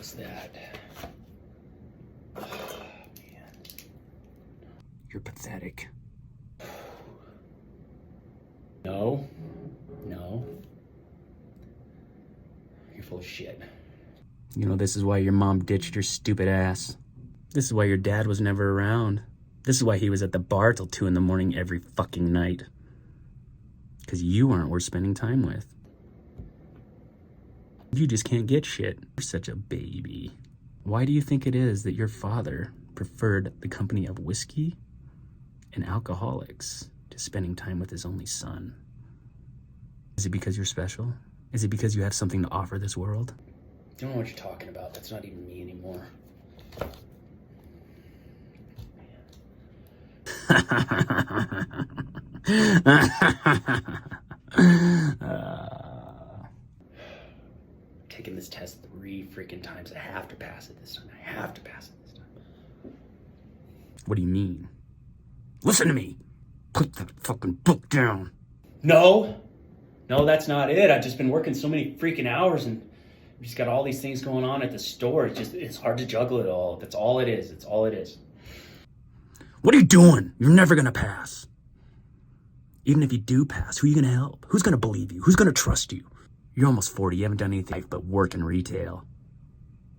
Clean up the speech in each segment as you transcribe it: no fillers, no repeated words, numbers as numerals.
was that? Oh, man. You're pathetic. No. You're full of shit. You know, this is why your mom ditched your stupid ass. This is why your dad was never around. This is why he was at the bar till 2 a.m. every fucking night. Because you aren't worth spending time with. You just can't get shit. You're such a baby. Why do you think it is that your father preferred the company of whiskey and alcoholics to spending time with his only son? Is it because you're special? Is it because you have something to offer this world? I don't know what you're talking about. That's not even me anymore. Taking this test 3 freaking times. I have to pass it this time. What do you mean? Listen to me. Put that fucking book down. No, that's not it. I've just been working so many freaking hours and we just got all these things going on at the store. It's hard to juggle it all. That's all it is. It's all it is. What are you doing? You're never gonna pass. Even if you do pass, who are you gonna help? Who's gonna believe you? Who's gonna trust you? You're almost 40. You haven't done anything but work in retail.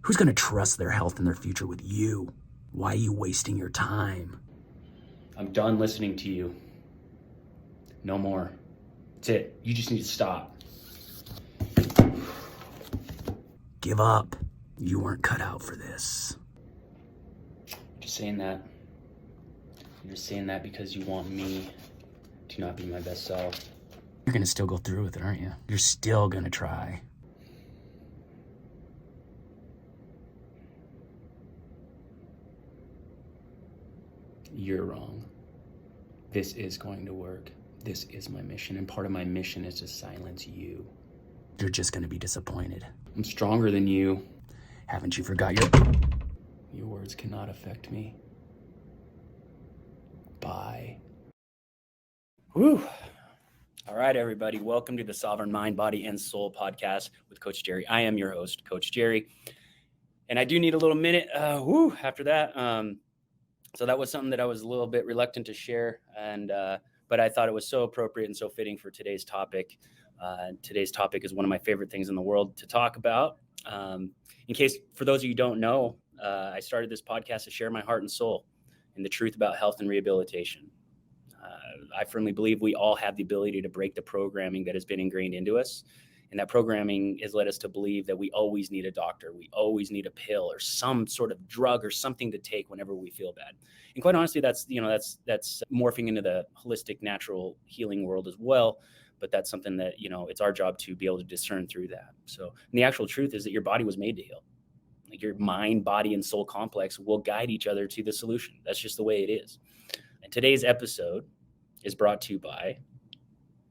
Who's gonna trust their health and their future with you? Why are you wasting your time? I'm done listening to you. No more. That's it. You just need to stop. Give up. You weren't cut out for this. You're just saying that. You're just saying that because you want me to not be my best self. You're gonna still go through with it, aren't you? You're still gonna try. You're wrong. This is going to work. This is my mission, and part of my mission is to silence you. You're just gonna be disappointed. I'm stronger than you. Haven't you forgot your... Your words cannot affect me. Bye. Woo. All right, everybody. Welcome to the Sovereign Mind, Body, and Soul podcast with Coach Jerry. I am your host, Coach Jerry. And I do need a little minute after that. So that was something that I was a little bit reluctant to share. But I thought it was so appropriate and so fitting for today's topic. Today's topic is one of my favorite things in the world to talk about. In case, for those of you who don't know, I started this podcast to share my heart and soul and the truth about health and rehabilitation. I firmly believe we all have the ability to break the programming that has been ingrained into us. And that programming has led us to believe that we always need a doctor. We always need a pill or some sort of drug or something to take whenever we feel bad. And quite honestly, that's morphing into the holistic, natural healing world as well. But that's something that, it's our job to be able to discern through that. So, and the actual truth is that your body was made to heal. Like your mind, body, and soul complex will guide each other to the solution. That's just the way it is. And today's episode is brought to you by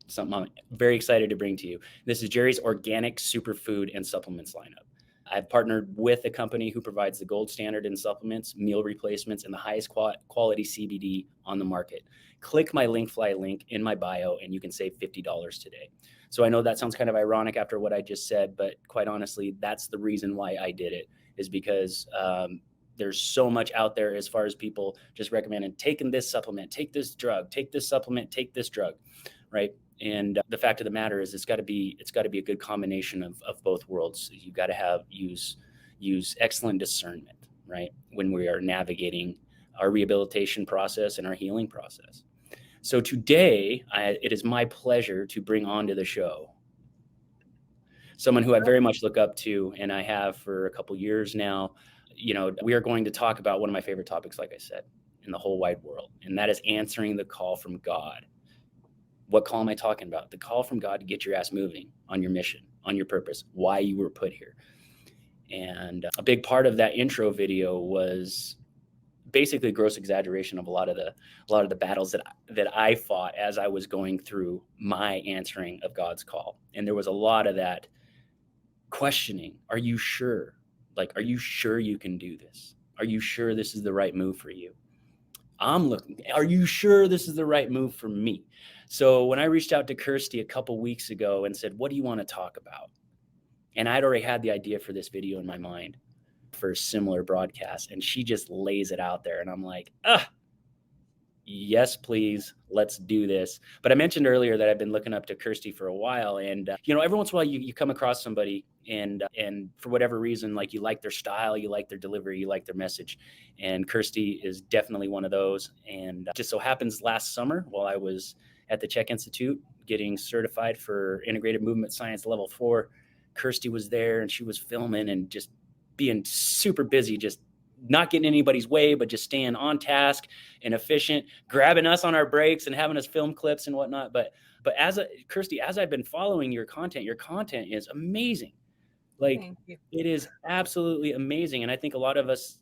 something I'm very excited to bring to you. This is Jerry's Organic Superfood and Supplements lineup. I've partnered with a company who provides the gold standard in supplements, meal replacements, and the highest quality CBD on the market. Click my Linkfly link in my bio and you can save $50 today. So I know that sounds kind of ironic after what I just said, but quite honestly, that's the reason why I did it, is because there's so much out there as far as people just recommending taking this supplement, take this drug, take this supplement, take this drug, right? And the fact of the matter is it's got to be a good combination of both worlds. You got to use excellent discernment, right? When we are navigating our rehabilitation process and our healing process. So today, it is my pleasure to bring onto the show someone who I very much look up to, and I have for a couple years now. We are going to talk about one of my favorite topics, like I said, in the whole wide world, and that is answering the call from God. What call am I talking about? The call from God to get your ass moving on your mission, on your purpose, why you were put here. And a big part of that intro video was basically a gross exaggeration of a lot of the battles that I fought as I was going through my answering of God's call. And there was a lot of that questioning. Are you sure? Are you sure you can do this? Are you sure this is the right move for you? Are you sure this is the right move for me? So when I reached out to Kirsti a couple weeks ago and said, what do you want to talk about? And I'd already had the idea for this video in my mind. for a similar broadcast, and she just lays it out there. And I'm like, yes, please, let's do this. But I mentioned earlier that I've been looking up to Kirsti for a while. And, every once in a while you come across somebody and for whatever reason, like you like their style, you like their delivery, you like their message. And Kirsti is definitely one of those. And just so happens last summer while I was at the Chek Institute getting certified for integrated movement science level 4, Kirsti was there and she was filming and just being super busy, just not getting anybody's way, but just staying on task and efficient, grabbing us on our breaks and having us film clips and whatnot. But Kirsti, as I've been following your content is amazing. Like, it is absolutely amazing. And I think a lot of us,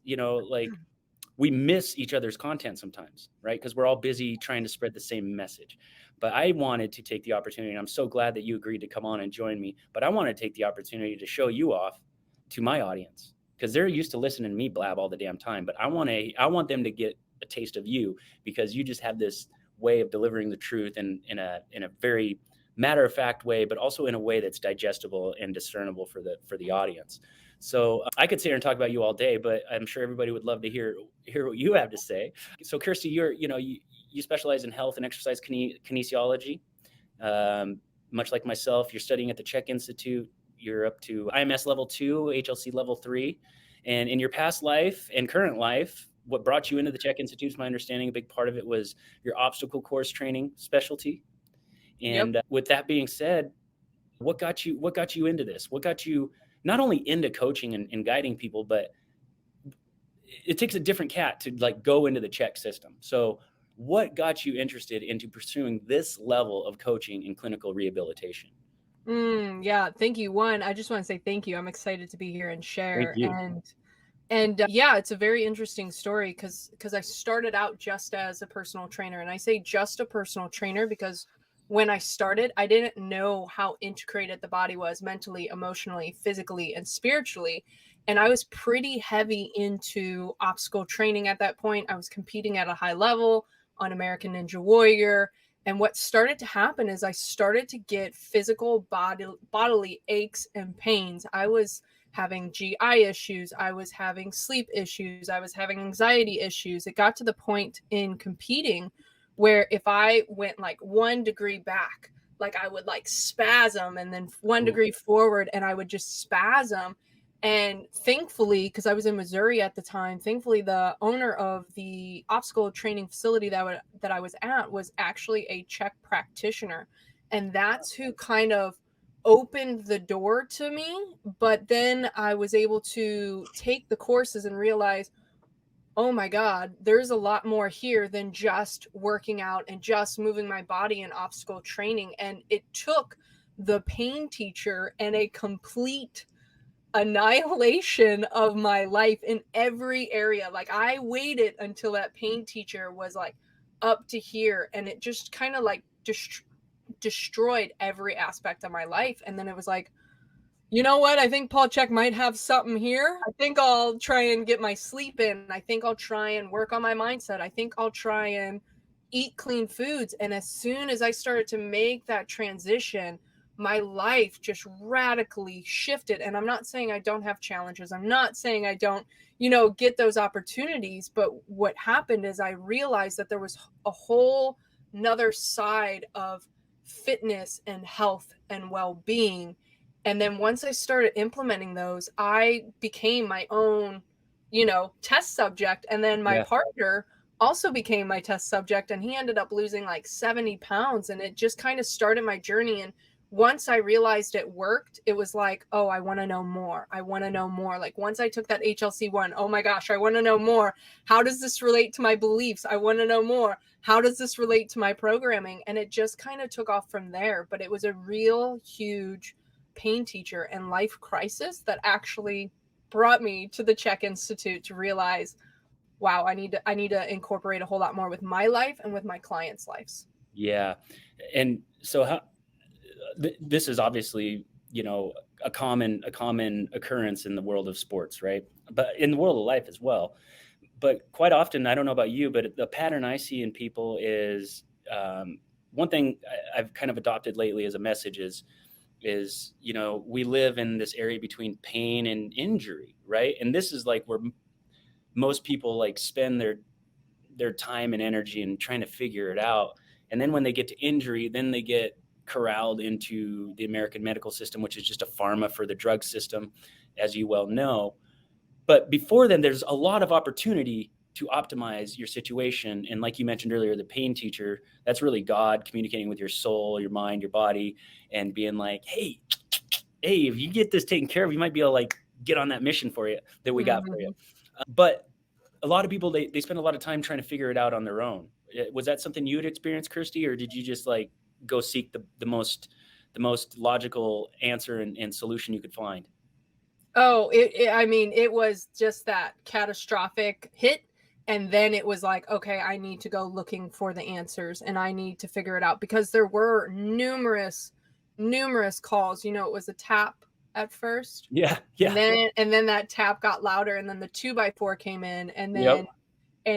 we miss each other's content sometimes, right? Because we're all busy trying to spread the same message. But I wanted to take the opportunity, and I'm so glad that you agreed to come on and join me, but I want to take the opportunity to show you off to my audience, because they're used to listening to me blab all the damn time. But I want them to get a taste of you, because you just have this way of delivering the truth in a very matter-of-fact way, but also in a way that's digestible and discernible for the audience. So I could sit here and talk about you all day, but I'm sure everybody would love to hear what you have to say. So Kirsti, you specialize in health and exercise kinesiology. Much like myself, you're studying at the Chek Institute. You're up to IMS level 2, HLC level 3. And in your past life and current life, what brought you into the Chek Institute, is my understanding, a big part of it was your obstacle course training specialty. And with that being said, what got you into this? What got you not only into coaching and guiding people, but it takes a different cat to like go into the Chek system. So what got you interested into pursuing this level of coaching and clinical rehabilitation? Yeah, thank you. One, I just want to say thank you. I'm excited to be here and share. Thank you. And yeah, it's a very interesting story because I started out just as a personal trainer. And I say just a personal trainer because when I started, I didn't know how integrated the body was mentally, emotionally, physically, and spiritually. And I was pretty heavy into obstacle training at that point. I was competing at a high level on American Ninja Warrior. And what started to happen is I started to get physical bodily aches and pains. I was having GI issues. I was having sleep issues. I was having anxiety issues. It got to the point in competing where if I went like 1 degree back, like I would like spasm, and then 1 degree forward and I would just spasm. And thankfully, because I was in Missouri at the time, thankfully the owner of the obstacle training facility that I was at was actually a Chek practitioner. And that's who kind of opened the door to me. But then I was able to take the courses and realize, oh my God, there's a lot more here than just working out and just moving my body in obstacle training. And it took the pain teacher and a complete annihilation of my life in every area. Like I waited until that pain teacher was like up to here, and it just kind of like destroyed every aspect of my life. And then it was like, you know what? I think Paul Chek might have something here. I think I'll try and get my sleep in. I think I'll try and work on my mindset. I think I'll try and eat clean foods. And as soon as I started to make that transition, my life just radically shifted. And I'm not saying I don't have challenges. I'm not saying I don't, get those opportunities. But what happened is I realized that there was a whole nother side of fitness and health and well-being. And then once I started implementing those, I became my own, test subject. And then my partner also became my test subject, and he ended up losing like 70 pounds. And it just kind of started my journey. And once I realized it worked, it was like, oh, I want to know more. I want to know more. Like once I took that HLC1, oh my gosh, I want to know more. How does this relate to my beliefs? I want to know more. How does this relate to my programming? And it just kind of took off from there. But it was a real huge pain teacher and life crisis that actually brought me to the Chek Institute to realize, wow, I need to incorporate a whole lot more with my life and with my clients' lives. Yeah. And so this is obviously, a common occurrence in the world of sports, right? But in the world of life as well. But quite often, I don't know about you, but the pattern I see in people is one thing I've kind of adopted lately as a message is, is, we live in this area between pain and injury, right? And this is like where most people like spend their time and energy in trying to figure it out. And then when they get to injury, then they get corralled into the American medical system, which is just a pharma for the drug system, as you well know. But before then, there's a lot of opportunity to optimize your situation. And like you mentioned earlier, the pain teacher, that's really God communicating with your soul, your mind, your body, and being like, hey, if you get this taken care of, you might be able to like get on that mission for you that we got for you. But a lot of people, they spend a lot of time trying to figure it out on their own. Was that something you had experienced, Kirsti, or did you just like go seek the most logical answer and solution you could find? Oh, it was just that catastrophic hit. And then it was like, okay, I need to go looking for the answers and I need to figure it out, because there were numerous calls. It was a tap at first. Yeah. And then that tap got louder, and then the 2x4 came in, and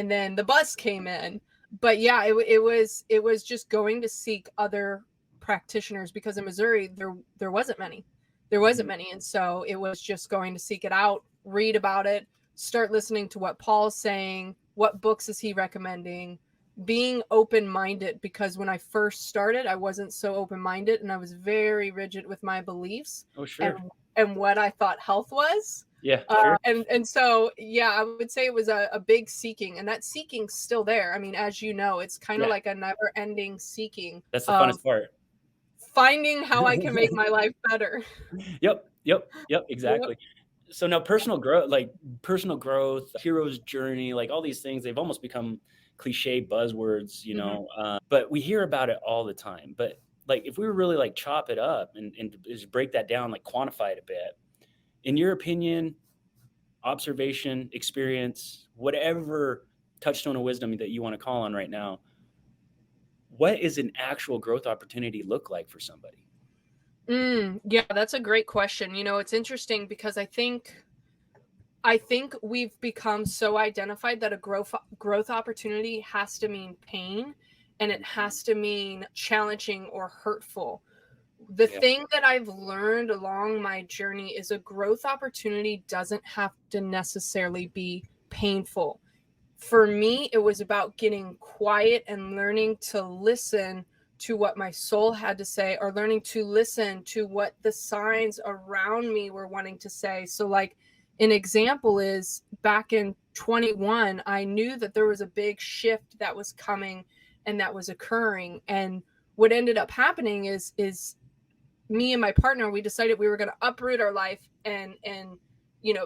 then the bus came in. But yeah, it was just going to seek other practitioners, because in Missouri there wasn't many. And so it was just going to seek it out, read about it, start listening to what Paul's saying, what books is he recommending, being open-minded, because when I first started, I wasn't so open-minded, and I was very rigid with my beliefs. Oh, sure. And what I thought health was. Yeah, sure. And so, yeah, I would say it was a big seeking, and that seeking's still there. I mean, as you know, it's kind of like a never-ending seeking. That's the funnest part. Finding how I can make my life better. Yep, exactly. So now personal growth, hero's journey, like all these things, they've almost become cliche buzzwords, but we hear about it all the time. But like, if we were really like chop it up and just break that down, like quantify it a bit, in your opinion, observation, experience, whatever touchstone of wisdom that you want to call on right now, what is an actual growth opportunity look like for somebody? Yeah, that's a great question. It's interesting, because I think we've become so identified that a growth opportunity has to mean pain, and it has to mean challenging or hurtful. The thing that I've learned along my journey is a growth opportunity doesn't have to necessarily be painful. For me, it was about getting quiet and learning to listen to what my soul had to say, or learning to listen to what the signs around me were wanting to say. So like, an example is back in 21, I knew that there was a big shift that was coming and that was occurring. And what ended up happening is me and my partner, we decided we were going to uproot our life and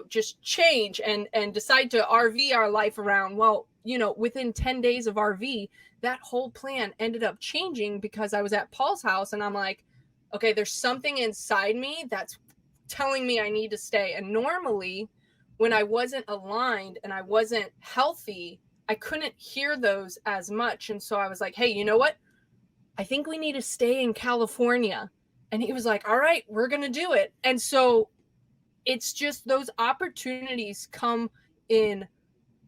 just change and decide to RV our life around. Well, within 10 days of RV, that whole plan ended up changing, because I was at Paul's house and I'm like, okay, there's something inside me that's telling me I need to stay. And normally when I wasn't aligned and I wasn't healthy, I couldn't hear those as much. And so I was like, hey, you know what? I think we need to stay in California. And he was like, all right, we're going to do it. And so it's just those opportunities come in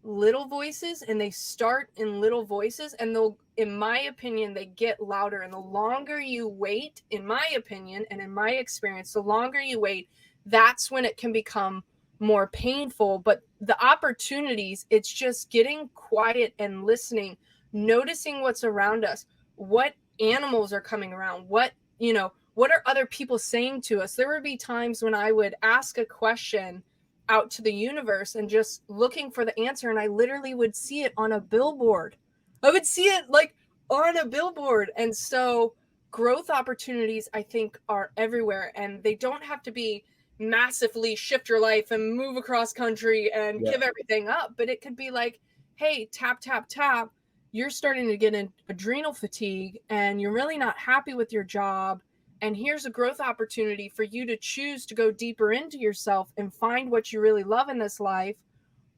little voices, and they start in little voices, and they'll, in my opinion, they get louder. And the longer you wait, in my opinion and in my experience, the longer you wait, that's when it can become more painful. But the opportunities, it's just getting quiet and listening, noticing what's around us, what animals are coming around, what are other people saying to us. There would be times when I would ask a question out to the universe and just looking for the answer, and I literally would see it on a billboard. I would see it like on a billboard. And so growth opportunities, I think, are everywhere, and they don't have to be massively shift your life and move across country and give everything up. But it could be like, hey, tap, tap, tap. You're starting to get in adrenal fatigue and you're really not happy with your job. And here's a growth opportunity for you to choose to go deeper into yourself and find what you really love in this life,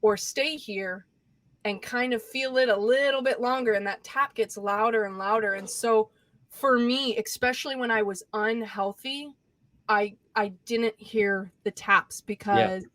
or stay here and kind of feel it a little bit longer. And that tap gets louder and louder. And so for me, especially when I was unhealthy, I didn't hear the taps because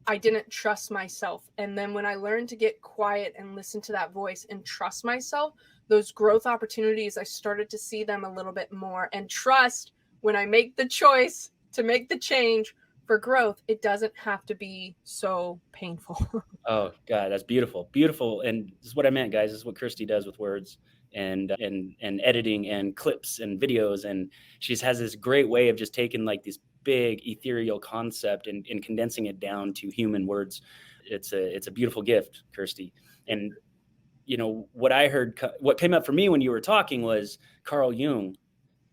I didn't trust myself. And then when I learned to get quiet and listen to that voice and trust myself, those growth opportunities, I started to see them a little bit more. And trust when I make the choice to make the change for growth, it doesn't have to be so painful. Oh God, that's beautiful. Beautiful. And this is what I meant, guys. This is what Kirsti does with words and editing and clips and videos. And she has this great way of just taking like this big ethereal concept and condensing it down to human words. It's a beautiful gift, Kirsti. And you know, what came up for me when you were talking was Carl Jung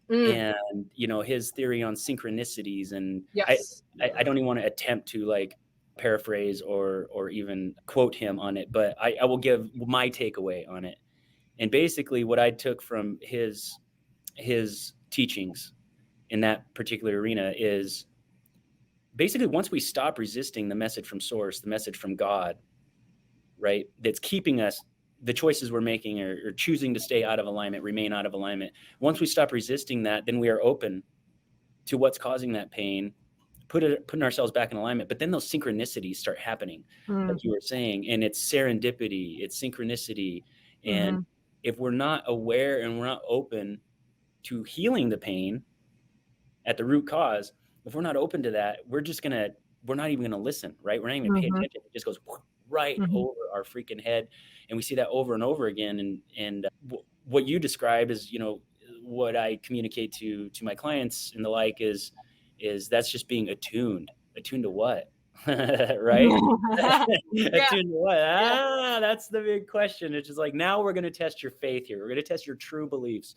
and, you know, his theory on synchronicities. And Yes. I don't even want to attempt to like paraphrase or even quote him on it, but I will give my takeaway on it. And basically what I took from his teachings in that particular arena is basically once we stop resisting the message from source, the message from God, right, that's keeping us, the choices we're making or choosing to stay out of alignment, remain out of alignment. Once we stop resisting that, then we are open to what's causing that pain, putting ourselves back in alignment. But then those synchronicities start happening, like you were saying, and it's serendipity, it's synchronicity. And if we're not aware and we're not open to healing the pain at the root cause, if we're not open to that, we're not even gonna listen, right? We're not even pay attention. It just goes right over our freaking head, and we see that over and over again. And what you describe is, you know, what I communicate to my clients and the like is that's just being attuned to what? Right? Attuned to what? That's the big question. It's just like, now we're going to test your faith here. We're going to test your true beliefs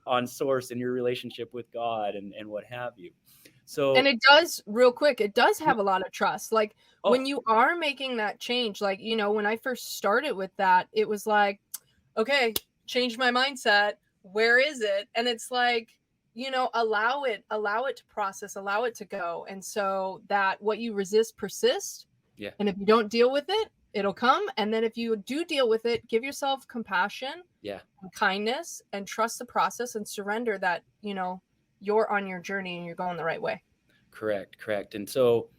on source and your relationship with God and what have you. So, and it does, real quick, it does have a lot of trust. Like when you are making that change, like, you know, when I first started with that, it was like, okay, change my mindset. Where is it? And it's like, you know, allow it to process, allow it to go. And so that what you resist persists. Yeah. And if you don't deal with it, it'll come. And then if you do deal with it, give yourself compassion, and kindness, and trust the process and surrender that, you know, you're on your journey and you're going the right way. Correct. And so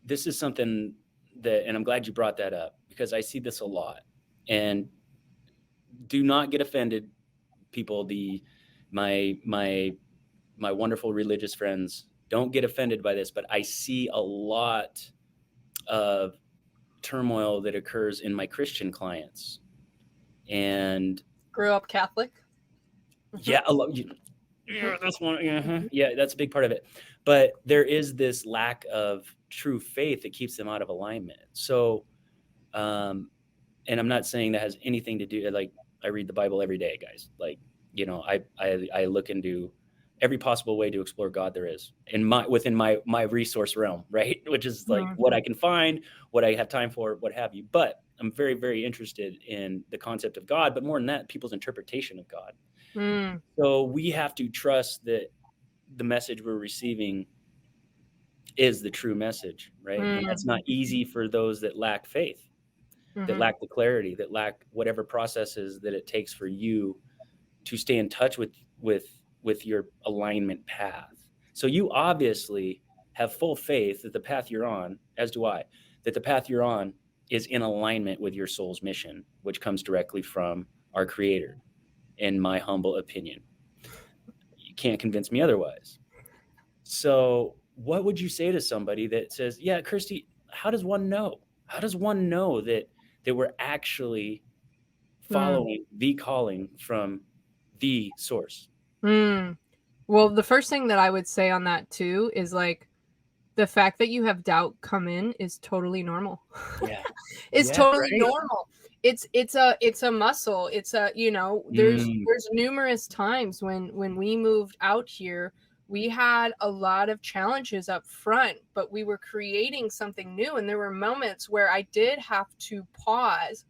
this is something that, and I'm glad you brought that up because I see this a lot. And do not get offended, people. My wonderful religious friends, don't get offended by this, but I see a lot of turmoil that occurs in my Christian clients. And grew up Catholic. Yeah, a lot. Yeah, that's one. Yeah, that's a big part of it. But there is this lack of true faith that keeps them out of alignment. So, and I'm not saying that has anything to do, like, I read the Bible every day, guys. Like, you know, I look into every possible way to explore God there is within my resource realm, right? Which is like what I can find, what I have time for, what have you. But I'm very, very interested in the concept of God, but more than that, people's interpretation of God. So we have to trust that the message we're receiving is the true message, right? And that's not easy for those that lack faith, that lack the clarity, that lack whatever processes that it takes for you to stay in touch with your alignment path. So you obviously have full faith that the path you're on, as do I, that the path you're on is in alignment with your soul's mission, which comes directly from our Creator, in my humble opinion. You can't convince me otherwise. So what would you say to somebody that says, yeah, Kirsti, how does one know? How does one know that we're actually following the calling from the source? Well, the first thing that I would say on that too is like the fact that you have doubt come in is totally normal. Yeah. It's totally normal. It's a muscle. It's a, you know, there's numerous times when we moved out here, we had a lot of challenges up front, but we were creating something new. And there were moments where I did have to pause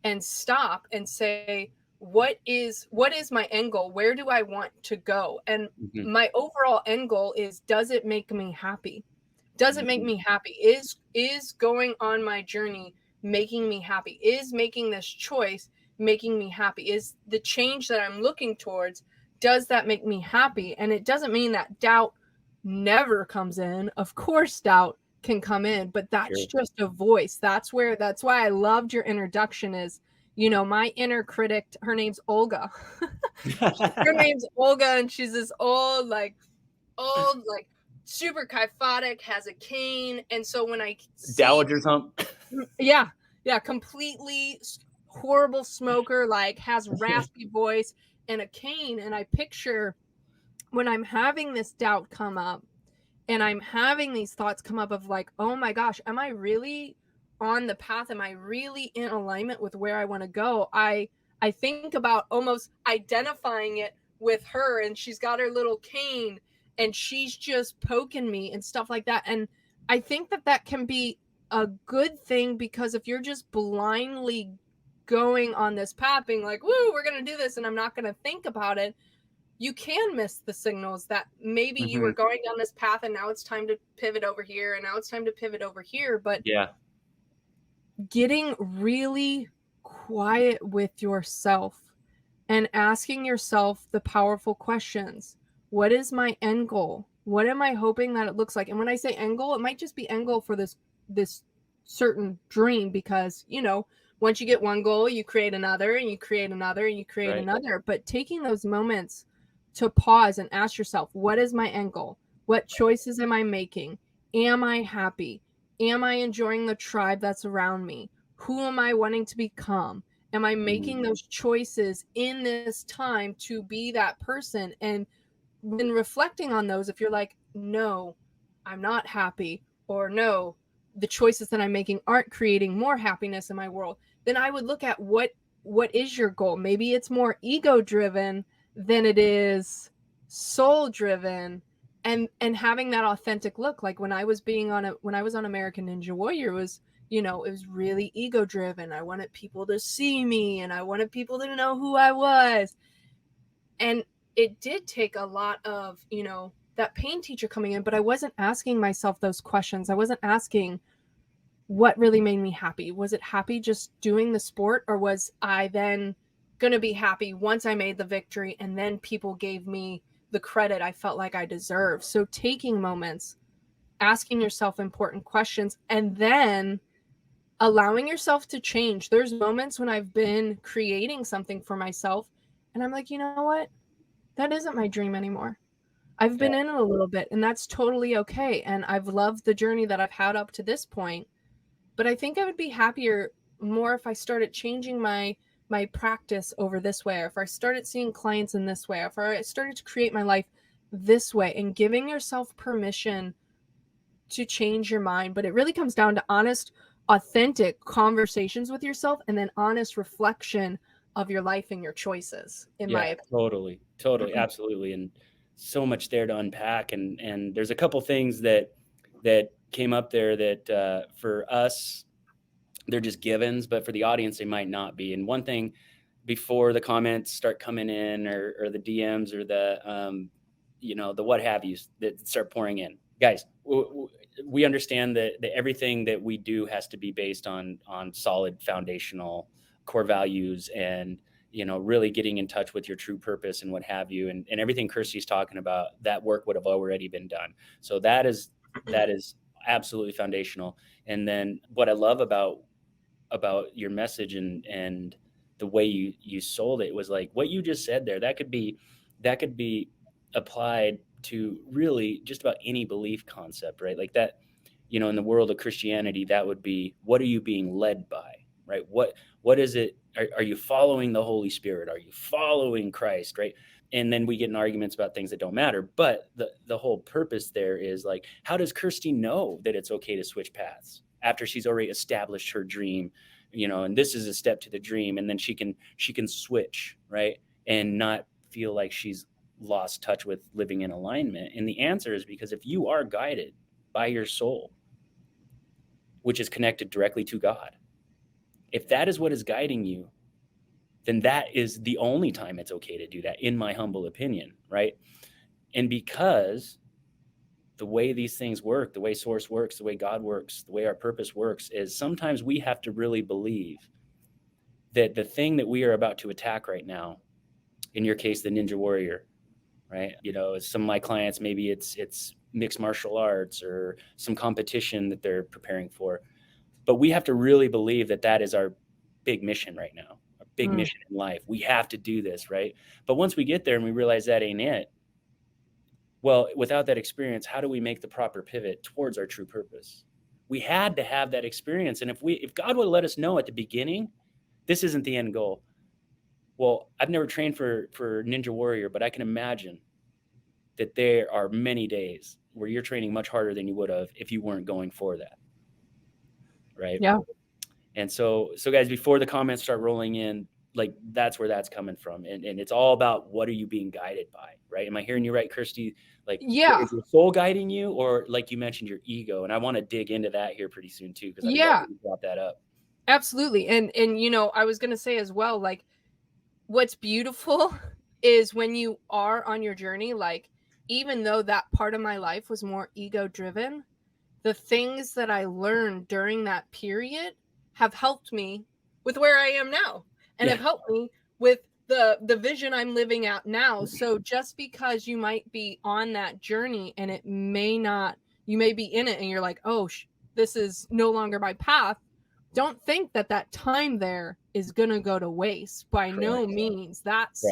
and stop and say, what is my end goal? Where do I want to go? And my overall end goal is, does it make me happy? Does it make me happy? Is going on my journey making me happy? Is making this choice making me happy? Is the change that I'm looking towards, does that make me happy? And it doesn't mean that doubt never comes in. Of course, doubt can come in, but that's just a voice. That's why I loved your introduction is, you know, my inner critic, her name's Olga. Her name's Olga, and she's this old, like, old, like super kyphotic, has a cane. And so when I see, Dowager's hump. yeah, completely horrible smoker, like has raspy voice and a cane. And I picture when I'm having this doubt come up and I'm having these thoughts come up of like, oh my gosh, am I really on the path? Am I really in alignment with where I want to go? I think about almost identifying it with her, and she's got her little cane and she's just poking me and stuff like that. And I think that that can be a good thing, because if you're just blindly going on this path being like, woo, we're going to do this, and I'm not going to think about it, you can miss the signals that maybe you were going down this path and now it's time to pivot over here, and now it's time to pivot over here. But Yeah. getting really quiet with yourself and asking yourself the powerful questions. What is my end goal? What am I hoping that it looks like? And when I say end goal, it might just be end goal for this certain dream, because, you know, once you get one goal, you create another and you create another and you create another. But taking those moments to pause and ask yourself, what is my end goal? What choices am I making? Am I happy? Am I enjoying the tribe that's around me? Who am I wanting to become? Am I making those choices in this time to be that person? And when reflecting on those, if you're like, no, I'm not happy, or no, the choices that I'm making aren't creating more happiness in my world, then I would look at what is your goal. Maybe it's more ego driven than it is soul driven. And having that authentic look, like when I was on American Ninja Warrior, was, you know, it was really ego driven. I wanted people to see me and I wanted people to know who I was. And it did take a lot of, you know, that pain teacher coming in, but I wasn't asking myself those questions. I wasn't asking what really made me happy. Was it happy just doing the sport, or was I then going to be happy once I made the victory and then people gave me the credit I felt like I deserved? So taking moments, asking yourself important questions, and then allowing yourself to change. There's moments when I've been creating something for myself and I'm like, you know what? That isn't my dream anymore. I've been in it a little bit, and that's totally okay. And I've loved the journey that I've had up to this point. But I think I would be happier more if I started changing my practice over this way, or if I started seeing clients in this way, or if I started to create my life this way, and giving yourself permission to change your mind. But it really comes down to honest, authentic conversations with yourself, and then honest reflection of your life and your choices, in my opinion. Totally, absolutely. And so much there to unpack. And there's a couple things that came up there that for us, they're just givens, but for the audience, they might not be. And one thing, before the comments start coming in, or the DMs, or the, you know, the what have yous that start pouring in, guys, we understand that everything that we do has to be based on solid foundational core values, and, you know, really getting in touch with your true purpose and what have you. And everything Kirsty's talking about, that work would have already been done. So that is absolutely foundational. And then what I love about your message and the way you sold it was like what you just said there. That could be applied to really just about any belief concept, right? Like that, you know, in the world of Christianity, that would be, what are you being led by, right? What is it? Are you following the Holy Spirit? Are you following Christ, right? And then we get in arguments about things that don't matter. But the whole purpose there is like, how does Kirsty know that it's okay to switch paths after she's already established her dream, you know, and this is a step to the dream, and then she can switch, right? And not feel like she's lost touch with living in alignment. And the answer is because if you are guided by your soul, which is connected directly to God, if that is what is guiding you, then that is the only time it's okay to do that, in my humble opinion, right? And because the way these things work, the way source works, the way God works, the way our purpose works, is sometimes we have to really believe that the thing that we are about to attack right now, in your case, the Ninja Warrior, right? You know, some of my clients, maybe it's mixed martial arts or some competition that they're preparing for. But we have to really believe that that is our big mission right now, our big mission in life. We have to do this, right? But once we get there and we realize that ain't it, Well, without that experience, how do we make the proper pivot towards our true purpose? We had to have that experience. And if God would have let us know at the beginning, this isn't the end goal. Well, I've never trained for Ninja Warrior, but I can imagine that there are many days where you're training much harder than you would have if you weren't going for that. Right. Yeah. And so guys, before the comments start rolling in, like that's where that's coming from. And it's all about what are you being guided by, right? Am I hearing you right, Kirsti? Like, Yeah. is your soul guiding you, or like you mentioned, your ego? And I want to dig into that here pretty soon too, because I love that you brought that up. Absolutely. And you know, I was going to say as well, like what's beautiful is when you are on your journey, like even though that part of my life was more ego driven, the things that I learned during that period have helped me with where I am now, and have helped me with the vision I'm living out now. So just because you might be on that journey and it may not, you may be in it and you're like, oh, this is no longer my path. Don't think that that time there is going to go to waste. By no means. That's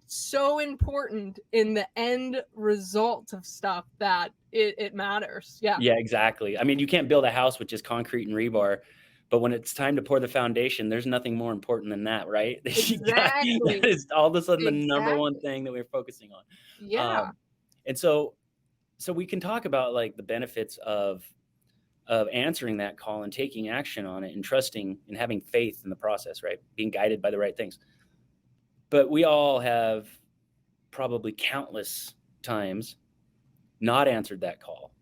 so important in the end result of stuff that it matters. Yeah, exactly. I mean, you can't build a house with just concrete and rebar, but when it's time to pour the foundation, there's nothing more important than that, right? Exactly. That is all of a sudden the number one thing that we're focusing on. Yeah. And so we can talk about like the benefits of answering that call and taking action on it and trusting and having faith in the process, right? Being guided by the right things. But we all have probably countless times not answered that call.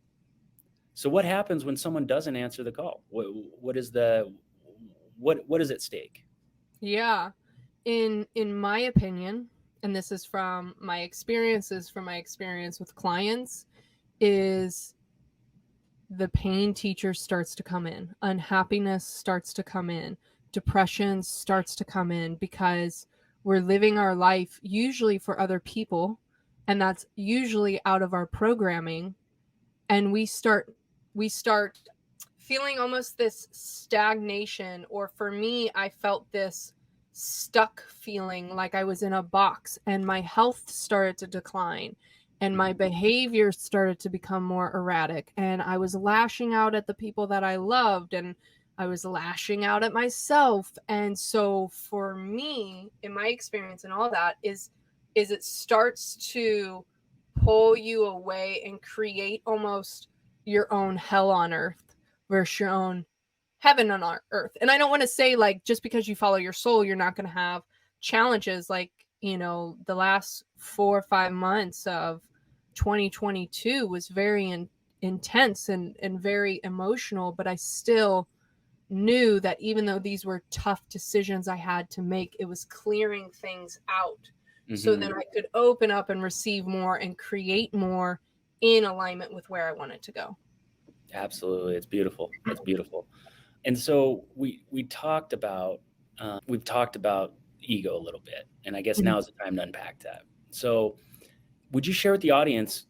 So what happens when someone doesn't answer the call? What is at stake? Yeah. In my opinion, and this is from my experience with clients, is the pain teacher starts to come in. Unhappiness starts to come in. Depression starts to come in, because we're living our life usually for other people, and that's usually out of our programming. And we start feeling almost this stagnation, or for me, I felt this stuck feeling, like I was in a box, and my health started to decline and my behavior started to become more erratic, and I was lashing out at the people that I loved, and I was lashing out at myself. And so for me, in my experience and all that, is it starts to pull you away and create almost your own hell on earth versus your own heaven on earth. And I don't want to say like just because you follow your soul, you're not going to have challenges. Like, you know, the last 4 or 5 months of 2022 was very intense and very emotional, but I still knew that even though these were tough decisions I had to make, it was clearing things out. So then I could open up and receive more and create more in alignment with where I wanted to go. Absolutely. It's beautiful. It's beautiful. And so we've talked about ego a little bit, and I guess now is the time to unpack that. So would you share with the audience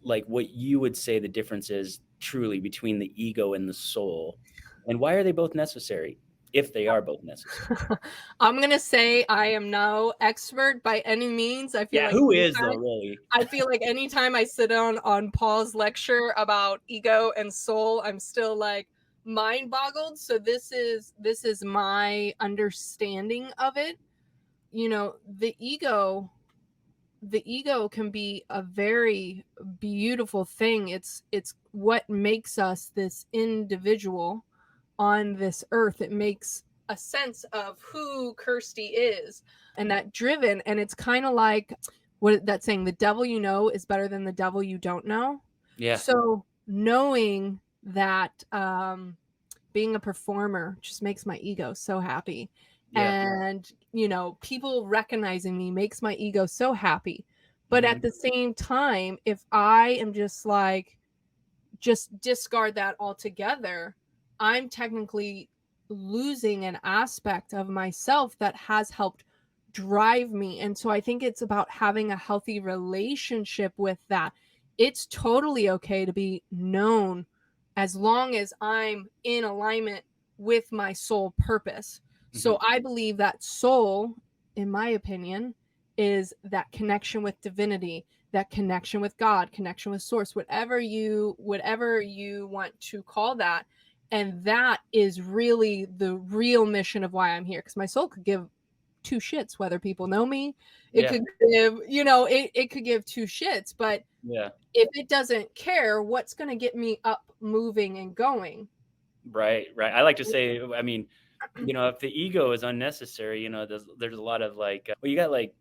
like what you would say the difference is truly between the ego and the soul, and why are they both necessary, if they are both necessary? I'm going to say I am no expert by any means. I feel like who is though, really? I feel like anytime I sit on Paul's lecture about ego and soul, I'm still like mind boggled. So this is my understanding of it. You know, the ego can be a very beautiful thing. It's what makes us this individual on this earth. It makes a sense of who Kirsti is, and that driven. And it's kind of like what that saying, the devil you know is better than the devil you don't know. Yeah. So knowing that being a performer just makes my ego so happy. And, you know, people recognizing me makes my ego so happy. But at the same time, if I am just like, just discard that altogether, I'm technically losing an aspect of myself that has helped drive me. And so I think it's about having a healthy relationship with that. It's totally okay to be known as long as I'm in alignment with my soul purpose. So I believe that soul, in my opinion, is that connection with divinity, that connection with God, connection with source, whatever you want to call that. And that is really the real mission of why I'm here. Because my soul could give two shits whether people know me. It could give, it could give two shits. But if it doesn't care, what's going to get me up, moving, and going? Right. I like to say, I mean, if the ego is unnecessary, there's a lot of like, well, you got like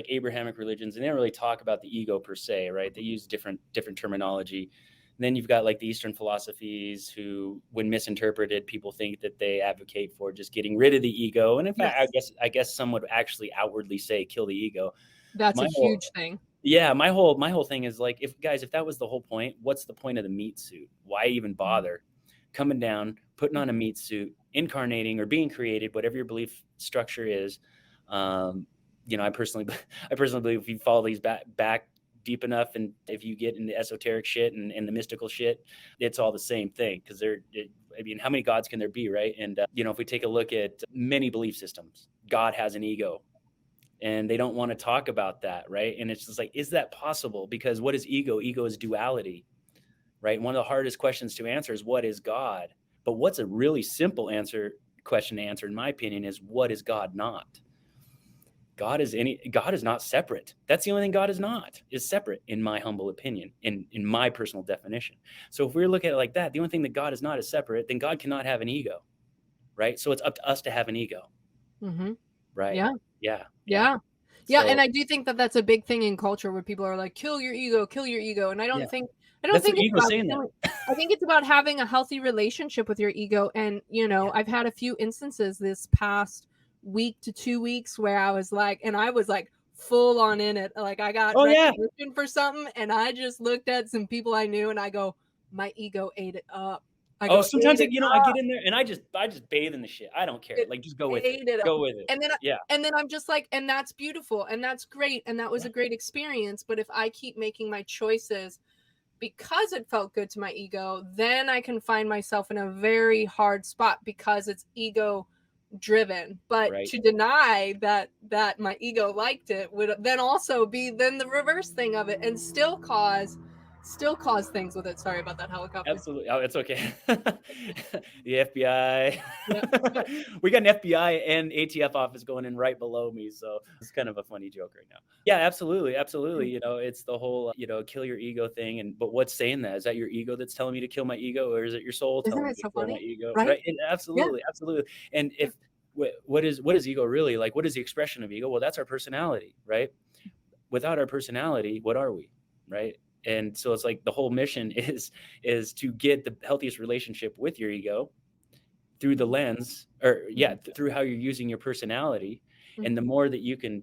Abrahamic religions, and they don't really talk about the ego per se, right? They use different terminology. And then you've got like the Eastern philosophies who, when misinterpreted, people think that they advocate for just getting rid of the ego. And in fact, I guess some would actually outwardly say kill the ego. That's a huge thing. Yeah, my whole thing is like, if that was the whole point, what's the point of the meat suit? Why even bother coming down, putting on a meat suit, incarnating or being created, whatever your belief structure is? I personally believe if you follow these back deep enough, and if you get into esoteric shit and the mystical shit, it's all the same thing. Because how many gods can there be, right? And if we take a look at many belief systems, God has an ego, and they don't want to talk about that, right? And it's just like, is that possible? Because what is ego? Ego is duality, right? One of the hardest questions to answer is, what is God? But what's a really simple question to answer, in my opinion, is, what is God not? God is not separate. That's the only thing God is separate, in my humble opinion, in my personal definition. So if we look at it like that, the only thing that God is not is separate, then God cannot have an ego, right? So it's up to us to have an ego, right? Yeah. So, and I do think that that's a big thing in culture, where people are like, kill your ego. And I don't think it's about saying that. I think it's about having a healthy relationship with your ego. And, I've had a few instances this past week to 2 weeks where I was like full on in it. Like, I got recognition for something, and I just looked at some people I knew, and I go, my ego ate it up. Sometimes I get in there and I just bathe in the shit. I don't care. Like, just go with it. Go with it. And then I'm just like, and that's beautiful, and that's great, and that was a great experience. But if I keep making my choices because it felt good to my ego, then I can find myself in a very hard spot, because it's ego driven. But to deny that my ego liked it would then also be the reverse thing of it, and still cause things with it. Sorry about that helicopter. Absolutely. Oh, it's okay. The FBI. We got an FBI and ATF office going in right below me, so it's kind of a funny joke right now. Yeah, absolutely. It's the whole kill your ego thing. But what's saying that? Is that your ego that's telling me to kill my ego, or is it your soul telling me to kill my ego? Right? And absolutely. And if what is ego really? Like, what is the expression of ego? Well, that's our personality, right? Without our personality, what are we, right? And so it's like the whole mission is to get the healthiest relationship with your ego through the lens, through how you're using your personality. And the more that you can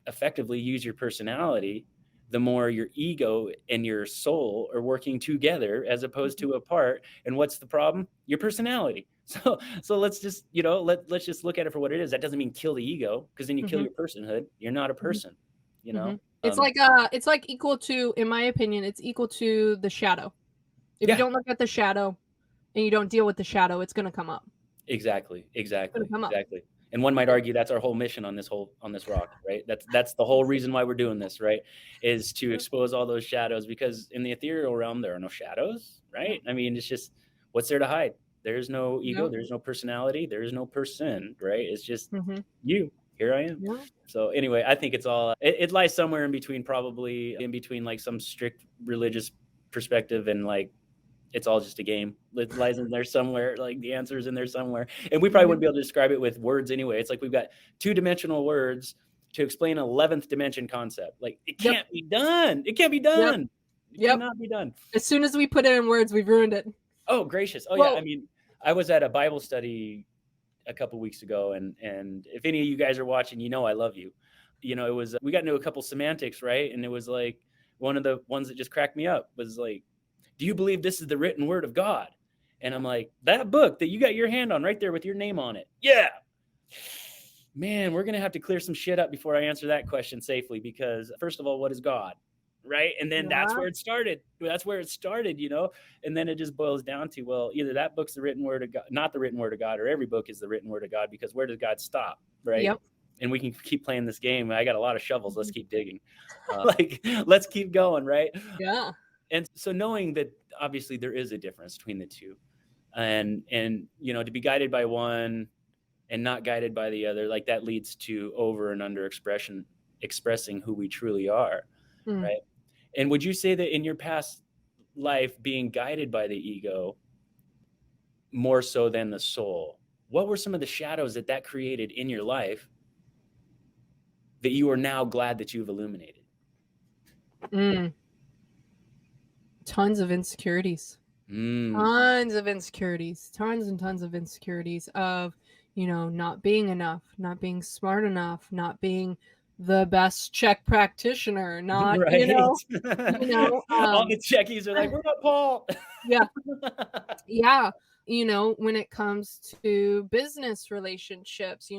effectively use your personality, the more your ego and your soul are working together as opposed to apart. And what's the problem? Your personality. So let's just, let's just look at it for what it is. That doesn't mean kill the ego, because then you kill your personhood. You're not a person, It's like equal to, in my opinion, it's equal to the shadow. If you don't look at the shadow and you don't deal with the shadow, it's going to come up. Exactly. And one might argue that's our whole mission on this rock, right? That's the whole reason why we're doing this, right? Is to expose all those shadows, because in the ethereal realm, there are no shadows, right? I mean, it's just, what's there to hide? There's no ego. There's no personality. There is no person, right? It's just you. Here I am. Yeah. So anyway, I think it's all, it lies somewhere in between, probably in between like some strict religious perspective and like, it's all just a game. It lies in there somewhere. Like, the answer is in there somewhere. And we probably wouldn't be able to describe it with words anyway. It's like, we've got 2-dimensional words to explain an 11th dimension concept. Like, it can't be done. It can't be done. It cannot be done. As soon as we put it in words, we've ruined it. Oh, gracious. Oh, yeah. I mean, I was at a Bible study a couple of weeks ago, and if any of you guys are watching, I love you. It was, we got into a couple semantics, right? And it was like, one of the ones that just cracked me up was like, do you believe this is the written word of God? And I'm like, that book that you got your hand on right there with your name on it. Yeah. Man, we're going to have to clear some shit up before I answer that question safely, because first of all, what is God? Right. And then that's where it started. And then it just boils down to, well, either that book's the written word of God, not the written word of God, or every book is the written word of God, because where does God stop? Right. Yep. and we can keep playing this game. I got a lot of shovels. Let's keep digging. Like, let's keep going. Right. Yeah. And so knowing that obviously there is a difference between the two, and, to be guided by one and not guided by the other, like that leads to over and under expressing who we truly are. Mm. Right. And would you say that in your past life, being guided by the ego more so than the soul, what were some of the shadows that created in your life that you are now glad that you've illuminated? Tons of insecurities. Tons of insecurities. Tons and tons of insecurities of, not being enough, not being smart enough, not being the best Chek practitioner, not, Right. All the Chekies are like, we're not Paul. Yeah. Yeah. When it comes to business relationships,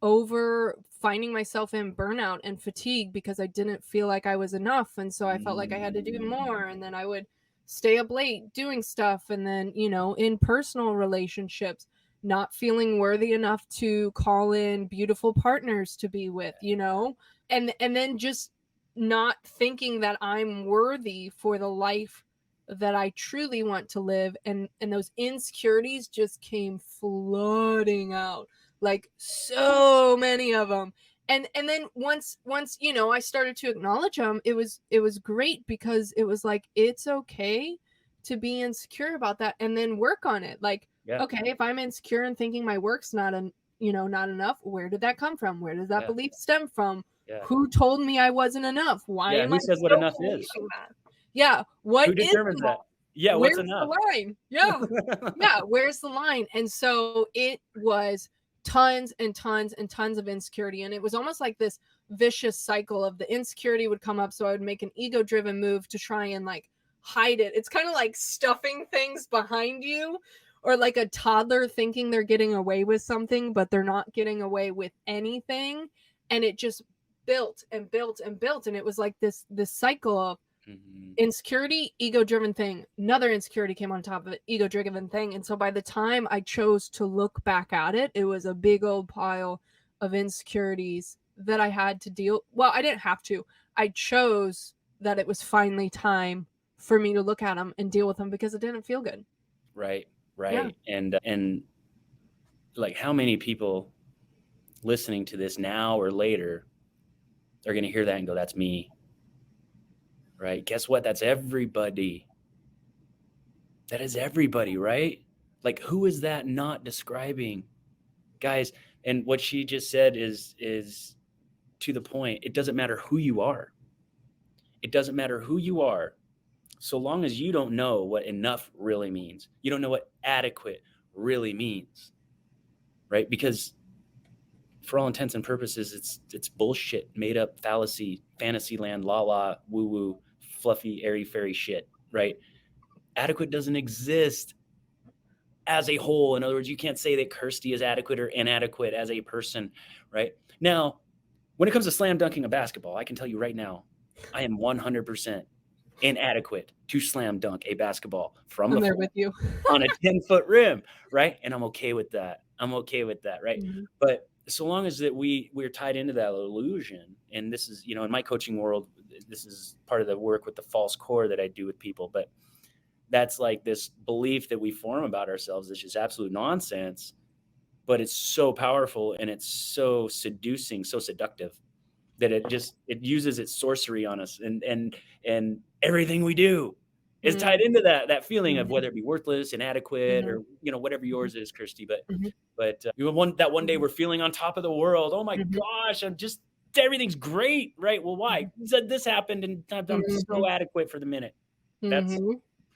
over finding myself in burnout and fatigue because I didn't feel like I was enough. And so I felt like I had to do more. And then I would stay up late doing stuff. And then, in personal relationships, not feeling worthy enough to call in beautiful partners to be with, and then just not thinking that I'm worthy for the life that I truly want to live. And those insecurities just came flooding out, like so many of them. And then once I started to acknowledge them, it was great, because it was like, it's okay to be insecure about that and then work on it. Like, okay, if I'm insecure and thinking my work's not enough, where did that come from? Where does that belief stem from? Who told me I wasn't enough? Why am who I says what enough is? that? Yeah. What who determines that? Yeah. Where's What's enough? the line? Yeah. Yeah. Where's the line? And so it was tons and tons and tons of insecurity. And it was almost like this vicious cycle of the insecurity would come up. So I would make an ego-driven move to try and like hide it. It's kind of like stuffing things behind you, or like a toddler thinking they're getting away with something, but they're not getting away with anything. And it just built and built and built. And it was like this cycle of insecurity, ego-driven thing, another insecurity came on top of it, ego-driven thing. And so by the time I chose to look back at it, it was a big old pile of insecurities that I had to deal. Well, I didn't have to. I chose that it was finally time for me to look at them and deal with them, because it didn't feel good. Right. Yeah. And like, how many people listening to this now or later are going to hear that and go, that's me. Right. Guess what? That's everybody. That is everybody, right? Like, who is that not describing, guys? And what she just said is to the point. It doesn't matter who you are. It doesn't matter who you are, so long as you don't know what enough really means. You don't know what adequate really means, right? Because for all intents and purposes, it's bullshit, made up fallacy, fantasy land, la woo woo, fluffy, airy fairy shit, right? Adequate doesn't exist as a whole. In other words, you can't say that Kirsti is adequate or inadequate as a person, right? Now, when it comes to slam dunking a basketball, I can tell you right now, I am 100% inadequate to slam dunk a basketball from the floor with you on a 10-foot rim, right? And I'm okay with that. Right? But so long as that we're tied into that illusion, and this is, in my coaching world, this is part of the work with the false core that I do with people, but that's like this belief that we form about ourselves is just absolute nonsense, but it's so powerful and it's so seducing, so seductive, that it uses its sorcery on us, and everything we do is tied into that feeling of whether it be worthless, inadequate, or whatever yours is, Kirsti. But one day we're feeling on top of the world. Oh my gosh, everything's great, right? Well, why? This happened, and I'm so adequate for the minute. That's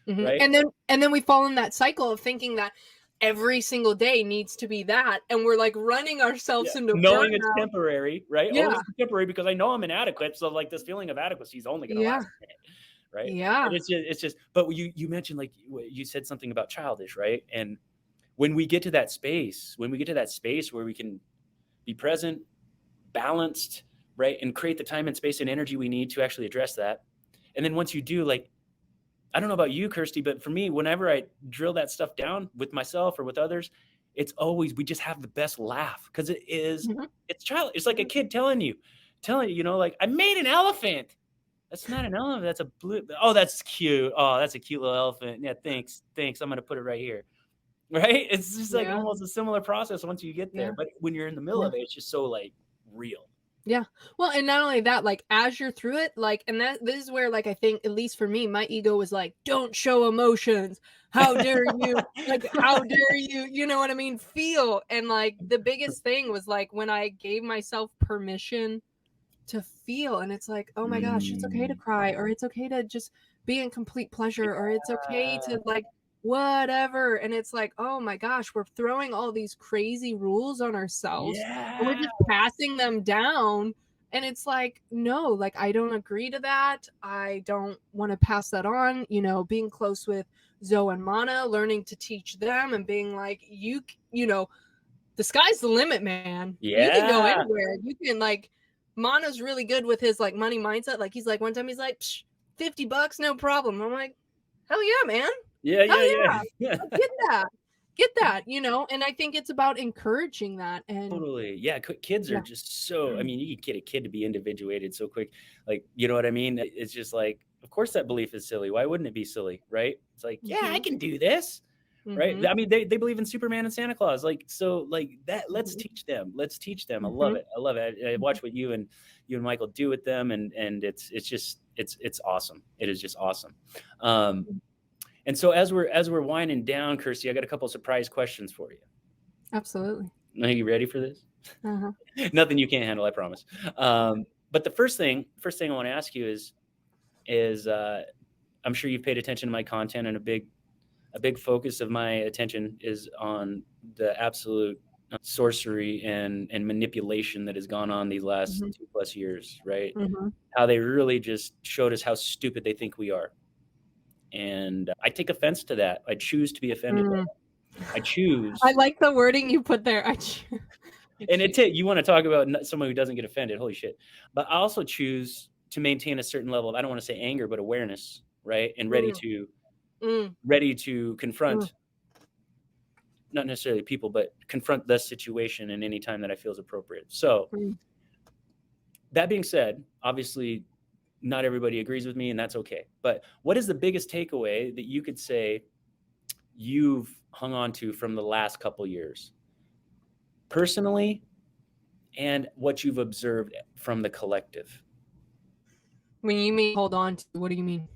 right. And then we fall in that cycle of thinking that every single day needs to be that, and we're like running ourselves into knowing burnout. It's temporary, right? Yeah. It's temporary because I know I'm inadequate, so like this feeling of adequacy is only going to last a minute, right? Yeah. And it's just. But you mentioned, like, you said something about childish, right? And when we get to that space, where we can be present, balanced, right, and create the time and space and energy we need to actually address that, and then once you do, like, I don't know about you, Kirsti, but for me, whenever I drill that stuff down with myself or with others, it's always, we just have the best laugh because Mhm. it's child. It's like a kid telling you, like, I made an elephant. That's not an elephant. That's a blue. Oh, that's cute. Oh, that's a cute little elephant. Yeah, thanks. I'm gonna put it right here. Right? It's just like Yeah. almost a similar process once you get there. Yeah. But when you're in the middle Yeah. of it, it's just so like real. Yeah. Well, and not only that, like as you're through it, like, and this is where, like, I think, at least for me, my ego was like, don't show emotions. How dare you? Like, how dare you? You know what I mean? Feel. And like the biggest thing was like when I gave myself permission to feel, and it's like, oh my gosh, it's okay to Mm. cry, or it's okay to just be in complete pleasure, or it's okay Yeah. to like whatever. And it's like, oh my gosh, we're throwing all these crazy rules on ourselves and we're Yeah. just passing them down. And it's like, no, like, I don't agree to that. I don't want to pass that on. Being close with Zoe and Mana, learning to teach them and being like, the sky's the limit, man. You can go Yeah. anywhere. You can, like, Mana's really good with his like money mindset. Like, he's like, one time he's like, $50, no problem. I'm like, hell yeah, man. Yeah. Hell Yeah. yeah. Yeah. Get that, and I think it's about encouraging that. And Totally. Yeah. Kids are yeah. just so, I mean, you can get a kid to be individuated so quick. Like, you know what I mean? It's just like, of course that belief is silly. Why wouldn't it be silly? Right? It's like, yeah, I Mhm. can do this. Right. Mhm. I mean, they believe in Superman and Santa Claus. Like, so like that, let's Mhm. teach them. Let's teach them. I love Mhm. it. I love it. I watch what you and Michael do with them. And it's just, it's awesome. It is just awesome. And so as we're winding down, Kirsty, I got a couple of surprise questions for you. Absolutely. Are you ready for this? Uh-huh. Nothing you can't handle, I promise. But the first thing I want to ask you is I'm sure you've paid attention to my content, and a big focus of my attention is on the absolute sorcery and manipulation that has gone on these last Mhm. 2+ years, right? Mhm. How they really just showed us how stupid they think we are. And I take offense to that. I choose to be offended by Mm. that. I choose. I like the wording you put there. And you want to talk about someone who doesn't get offended, holy shit. But I also choose to maintain a certain level of, I don't want to say anger, but awareness, right? And ready Mm. to confront, not necessarily people, but confront the situation in any time that I feel is appropriate. So Mm. that being said, obviously not everybody agrees with me, and that's okay. But what is the biggest takeaway that you could say you've hung on to from the last couple years, personally, and what you've observed from the collective? When you mean hold on to, what do you mean?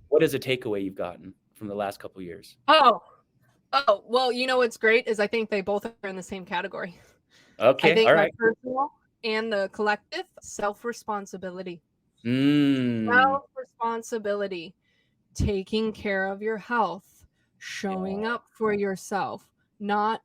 What is a takeaway you've gotten from the last couple years? Oh, well, what's great is I think they both are in the same category. I Okay, think all my right. personal and the collective, self-responsibility. Mm. Self-responsibility, taking care of your health, showing Yeah. up for yourself, not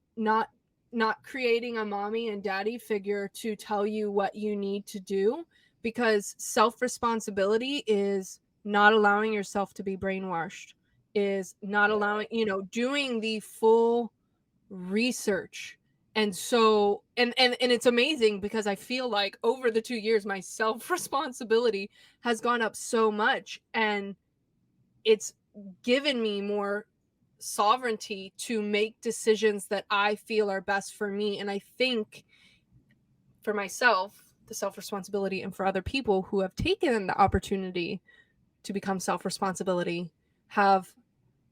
creating a mommy and daddy figure to tell you what you need to do, because self-responsibility is not allowing yourself to be brainwashed, is not allowing, doing the full research. And so, and it's amazing because I feel like over the 2 years my self-responsibility has gone up so much, and it's given me more sovereignty to make decisions that I feel are best for me. And I think for myself, the self-responsibility, and for other people who have taken the opportunity to become self-responsibility, have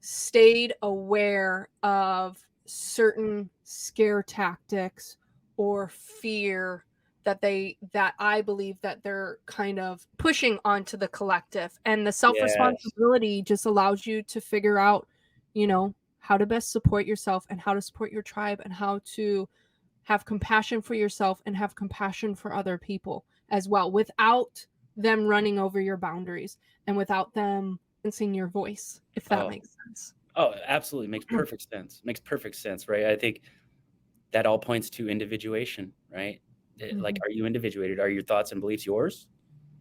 stayed aware of certain scare tactics or fear that I believe that they're kind of pushing onto the collective. And the Yes. self-responsibility just allows you to figure out, how to best support yourself and how to support your tribe and how to have compassion for yourself and have compassion for other people as well, without them running over your boundaries and without them silencing your voice, if that Oh, makes sense. absolutely. Makes perfect sense. Makes perfect sense, right? I think that all points to individuation, right? Like, Mhm. are you individuated? Are your thoughts and beliefs yours?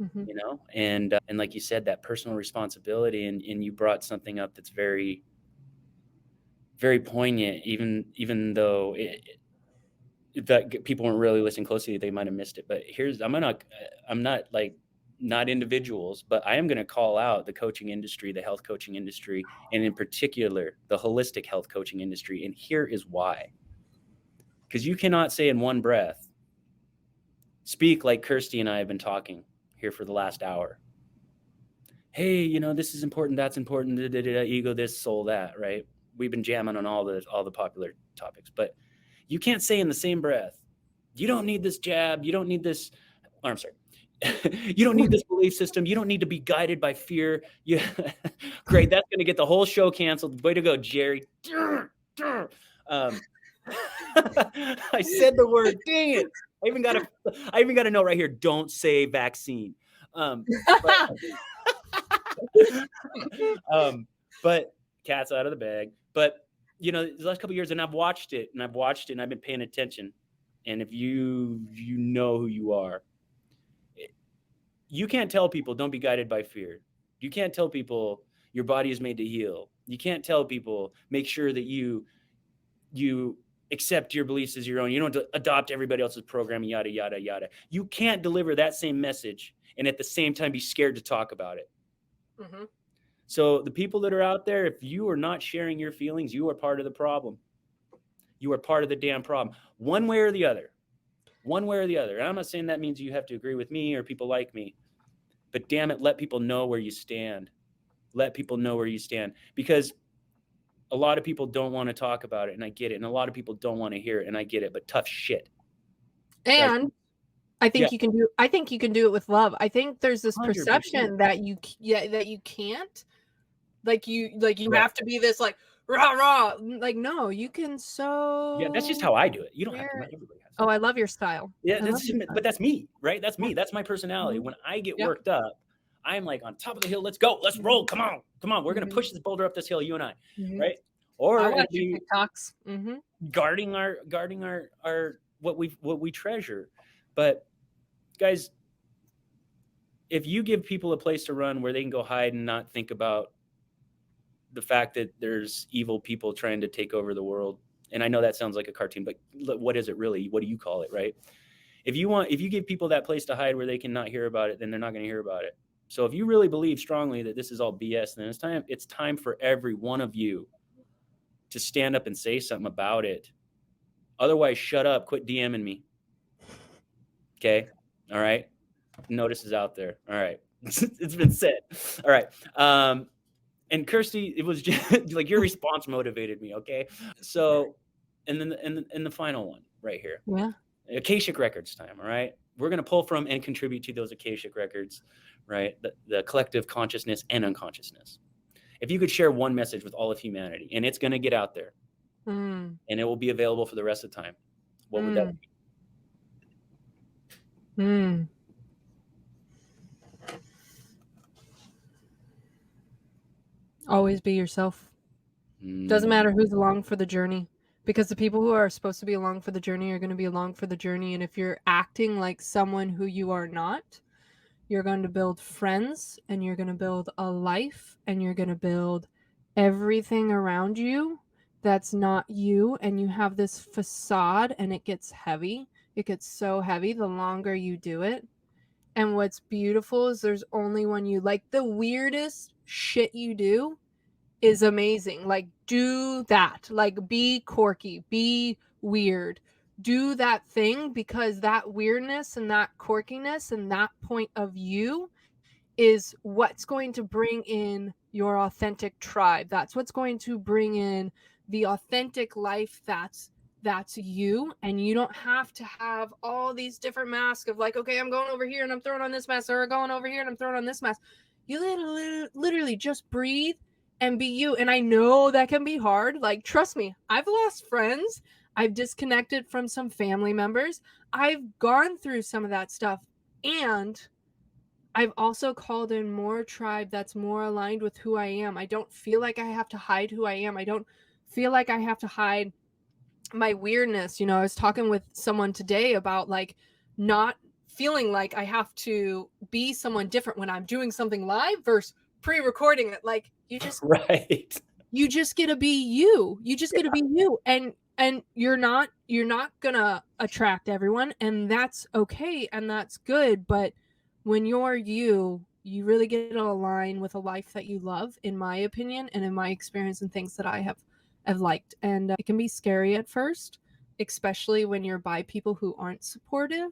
Mhm. And like you said, that personal responsibility, and you brought something up that's very, very poignant, even though that people weren't really listening closely, they might have missed it. But I'm not like, not individuals, but I am going to call out the coaching industry, the health coaching industry, and in particular, the holistic health coaching industry. And here is why. Because you cannot say in one breath, speak like Kirsti and I have been talking here for the last hour. Hey, you know, this is important, that's important, ego, this, soul, that, right? We've been jamming on all the popular topics, but you can't say in the same breath, you don't need this jab, you don't need this, oh, I'm sorry, you don't need this belief system, you don't need to be guided by fear. Yeah, great, that's going to get the whole show canceled. Way to go, Jerry. I said the word, dang it. I even got a note right here, don't say vaccine. But cat's out of the bag. But you know, the last couple of years, and I've watched it, and I've been paying attention. And if you know who you are, you can't tell people don't be guided by fear. You can't tell people your body is made to heal. You can't tell people make sure that you accept your beliefs as your own. You don't adopt everybody else's programming, yada, yada, yada. You can't deliver that same message and at the same time be scared to talk about it. Mm-hmm. So the people that are out there, if you are not sharing your feelings, you are part of the problem. You are part of the damn problem. One way or the other. One way or the other. And I'm not saying that means you have to agree with me or people like me. But damn it, let people know where you stand. Let people know where you stand. Because a lot of people don't want to talk about it, and I get it. And a lot of people don't want to hear it, and I get it. But tough shit. And right? I think you can do it with love. I think there's this 100%. Perception that you can't. Like you right. have to be this like rah rah. Like no, you can so. Yeah, that's just how I do it. You don't have to. Everybody has to. Oh, I love your style. Yeah, but that's me, right? That's me. That's my personality. Mm-hmm. When I get worked up, I'm like on top of the hill. Let's go. Let's roll. Come on. We're gonna push this boulder up this hill. You and I, right? Or I watch your TikToks. Guarding our what we treasure. But guys, if you give people a place to run where they can go hide and not think about the fact that there's evil people trying to take over the world. And I know that sounds like a cartoon, but what is it really? What do you call it, right? If you give people that place to hide where they can not hear about it, then they're not going to hear about it. So if you really believe strongly that this is all BS, then it's time for every one of you to stand up and say something about it. Otherwise, shut up, quit DMing me. Okay? All right? Notice is out there. All right. It's been said. All right. And Kirsti, it was just like your response motivated me. Okay. So, and then the final one right here. Yeah. Akashic Records time. All right. We're going to pull from and contribute to those Akashic Records, right? The collective consciousness and unconsciousness. If you could share one message with all of humanity, and it's going to get out there and it will be available for the rest of the time, what would that be? Always be yourself. Doesn't matter who's along for the journey, because the people who are supposed to be along for the journey are going to be along for the journey. And if you're acting like someone who you are not, you're going to build friends, and you're going to build a life, and you're going to build everything around you that's not you. And you have this facade, and it gets heavy. It gets so heavy the longer you do it. And what's beautiful is there's only one you. Like the weirdest shit you do is amazing. Like do that. Like be quirky, be weird. Do that thing, because that weirdness and that quirkiness and that point of view is what's going to bring in your authentic tribe. That's what's going to bring in the authentic life that's you. And you don't have to have all these different masks of like, okay, I'm going over here and I'm throwing on this mask, or going over here and I'm throwing on this mask. You literally just breathe and be you. And I know that can be hard. Like, trust me, I've lost friends. I've disconnected from some family members. I've gone through some of that stuff. And I've also called in more tribe that's more aligned with who I am. I don't feel like I have to hide who I am. I don't feel like I have to hide my weirdness. You know, I was talking with someone today about like not feeling like I have to be someone different when I'm doing something live versus pre-recording it. Like you just you just get to be you. You just get to be you. And you're not gonna attract everyone, and that's okay and that's good. But when you're you really get to align with a life that you love, in my opinion, and in my experience and things that I have liked. And it can be scary at first, especially when you're by people who aren't supportive.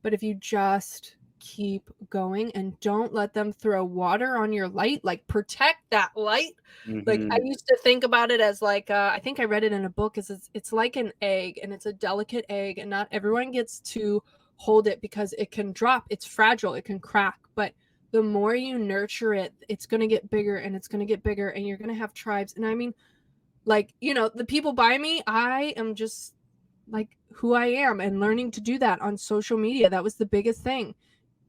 But if you just keep going and don't let them throw water on your light, like protect that light. Like I used to think about it as like, I think I read it in a book, it's like an egg, and it's a delicate egg, and not everyone gets to hold it because it can drop. It's fragile. It can crack. But the more you nurture it, it's going to get bigger and it's going to get bigger, and you're going to have tribes. And I mean, like, you know, the people by me, I am just like who I am, and learning to do that on social media. That was the biggest thing.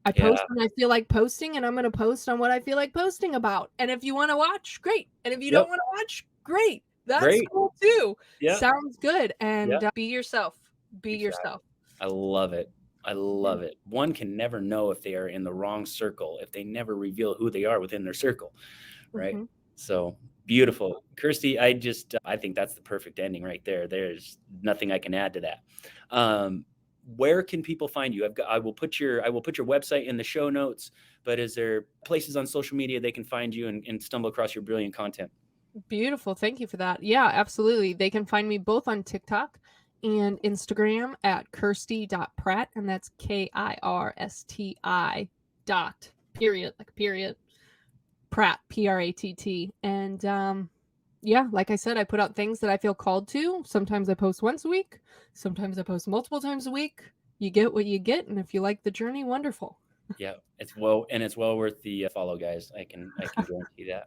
I post when I feel like posting, and I'm going to post on what I feel like posting about. And if you want to watch, great. And if you don't want to watch, great. That's cool too. Sounds good. And be yourself. Be yourself. I love it. I love it. One can never know if they are in the wrong circle, if they never reveal who they are within their circle. Right. So beautiful. Kirsti, I think that's the perfect ending right there. There's nothing I can add to that. Where can people find you? I will put your website in the show notes, but is there places on social media they can find you and stumble across your brilliant content? Beautiful. Thank you for that. Yeah, absolutely. They can find me both on TikTok and Instagram at Kirsti.Pratt, and that's KIRSTI dot period, like period, Pratt, PRATT. And yeah, like I said, I put out things that I feel called to. Sometimes I post once a week. Sometimes I post multiple times a week. You get what you get. And if you like the journey, wonderful. Yeah, it's well worth the follow, guys. I can guarantee that.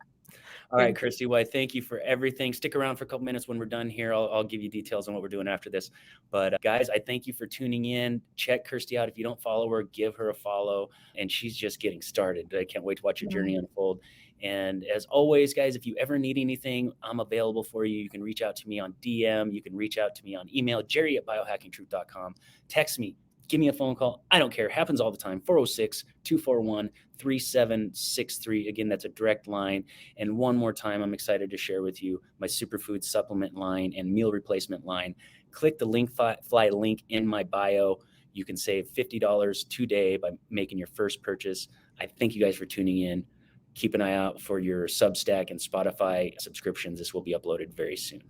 All right, Kirsti, well, I thank you for everything. Stick around for a couple minutes. When we're done here, I'll give you details on what we're doing after this. But guys, I thank you for tuning in. Check Kirsti out. If you don't follow her, give her a follow. And she's just getting started. I can't wait to watch your journey unfold. And as always, guys, if you ever need anything, I'm available for you. You can reach out to me on DM. You can reach out to me on email, jerry@biohacking-truth.com. Text me. Give me a phone call. I don't care. It happens all the time. 406-241-3763. Again, that's a direct line. And one more time, I'm excited to share with you my superfood supplement line and meal replacement line. Click the Linkfly link in my bio. You can save $50 today by making your first purchase. I thank you guys for tuning in. Keep an eye out for your Substack and Spotify subscriptions. This will be uploaded very soon.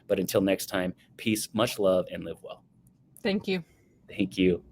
But until next time, peace, much love, and live well. Thank you. Thank you.